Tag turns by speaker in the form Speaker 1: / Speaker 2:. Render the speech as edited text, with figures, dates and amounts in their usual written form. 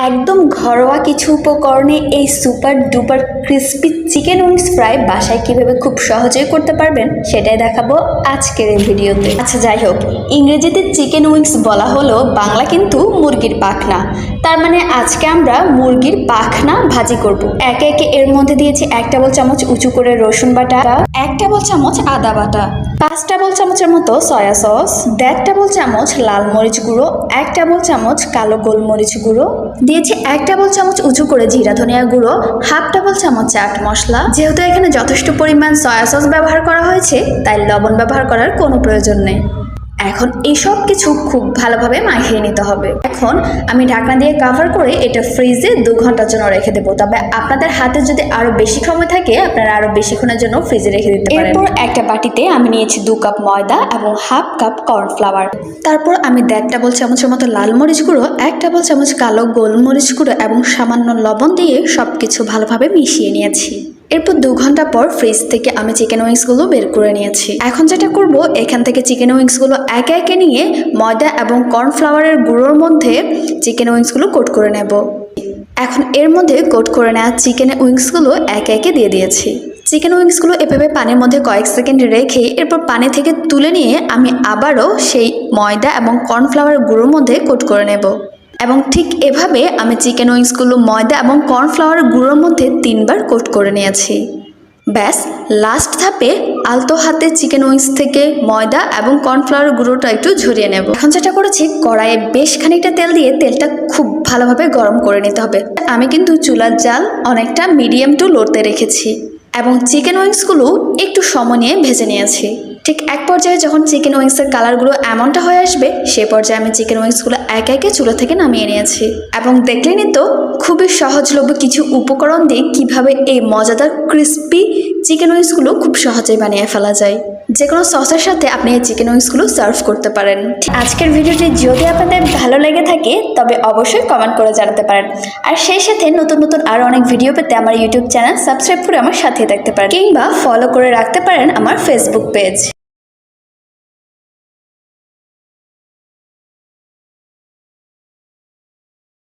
Speaker 1: একদম ঘরোয়া কিছু উপকরণে এই super duper crispy chicken wings fry বাসায় কিভাবে খুব সহজেই করতে পারবেন সেটাই দেখাবো আজকের এই ভিডিওতে। আচ্ছা, যাই হোক, ইংরেজিতে চিকেন উইংস বলা হলো, বাংলা কিন্তু মুরগির পাখনা। তার মানে আজকে আমরা মুরগির পাখনা ভাজি করব। একে একে এর মধ্যে দিয়েছি 1 টেবিল চামচ উঁচু করে রসুন বাটা, 1 টেবিল চামচ আদা বাটা, 5 টেবিল চামচের মতো সয়া সস, 1.5 টেবিল চামচ লাল মরিচ গুঁড়ো, 1 টেবিল চামচ কালো গোলমরিচ গুঁড়ো, দিয়েছি 1 টেবিল চামচ উঁচু করে জিরা ধনিয়া গুঁড়ো, 1/2 টেবিল চামচ চাট মশলা। যেহেতু এখানে যথেষ্ট পরিমাণ সয়া সস ব্যবহার করা হয়েছে, তাই লবণ ব্যবহার করার কোনো প্রয়োজন নেই। এখন এই সব কিছু খুব ভালোভাবে মাখিয়ে নিতে হবে। এখন আমি ঢাকনা দিয়ে কভার করে এটা ফ্রিজে 2 ঘন্টার জন্য রেখে দেবো। তবে আপনাদের হাতে যদি আরো বেশি সময় থাকে, আপনারা আরো বেশিক্ষণের জন্য ফ্রিজে রেখে দিতে পারেন। এরপর একটা বাটিতে আমি নিয়েছি 2 কাপ ময়দা এবং 1/2 কাপ কর্নফ্লাওয়ার। তারপর আমি 1.5 টেবিল চামচের মতো লাল মরিচ গুঁড়ো, 1 টেবিল চামচ কালো গোলমরিচ গুঁড়ো এবং সামান্য লবণ দিয়ে সবকিছু ভালোভাবে মিশিয়ে নিয়েছি। এরপর 2 ঘন্টা পর ফ্রিজ থেকে আমি চিকেন উইংসগুলো বের করে নিয়েছি। এখন যেটা করব, এখান থেকে চিকেন উইংসগুলো একে একে নিয়ে ময়দা এবং কর্নফ্লাওয়ারের গুঁড়োর মধ্যে চিকেন উইংসগুলো কোট করে নেব। এখন এর মধ্যে কোট করে নেওয়া চিকেন উইংসগুলো একে একে দিয়ে দিয়েছি। চিকেন উইংসগুলো এভাবে পানির মধ্যে কয়েক সেকেন্ড রেখে এরপর পানি থেকে তুলে নিয়ে আমি আবারও সেই ময়দা এবং কর্নফ্লাওয়ারের গুঁড়োর মধ্যে কোট করে নেব। এবং ঠিক এভাবে আমি চিকেন উইংসগুলো ময়দা এবং কর্নফ্লাওয়ার গুঁড়োর মধ্যে 3 বার কোট করে নিয়েছি। ব্যাস, লাস্ট ধাপে আলতো হাতে চিকেন উইংস থেকে ময়দা এবং কর্নফ্লাওয়ার গুঁড়োটা একটু ঝরিয়ে নেব। এখন যেটা করেছি, কড়াইয়ে বেশ খানিকটা তেল দিয়ে তেলটা খুব ভালোভাবে গরম করে নিতে হবে। আমি কিন্তু চুলার জাল অনেকটা মিডিয়াম টু লোতে রেখেছি এবং চিকেন উইংসগুলো একটু সময় নিয়ে ভেজে নিয়েছি। ঠিক এক পর্যায়ে যখন চিকেন উইংসের কালারগুলো এমনটা হয়ে আসবে, সে পর্যায়ে আমি চিকেন উইংসগুলো একে একে চুলা থেকে নামিয়ে নিয়েছি। এবং দেখলেনই তো, খুবই সহজলভ্য কিছু উপকরণ দিয়ে কিভাবে এই মজাদার ক্রিস্পি চিকেন উইংসগুলো খুব সহজেই বানিয়ে ফেলা যায়। যে কোনো সসের সাথে আপনি এই চিকেন উইংসগুলো সার্ভ করতে পারেন। আজকের ভিডিওটি যদি আপনাদের ভালো লেগে থাকে তবে অবশ্যই কমেন্ট করে জানাতে পারেন। আর সেই সাথে নতুন নতুন আরও অনেক ভিডিও পেতে আমার ইউটিউব চ্যানেল সাবস্ক্রাইব করে আমার সাথে থাকতে পারেন, কিংবা ফলো করে রাখতে পারেন আমার ফেসবুক পেজ।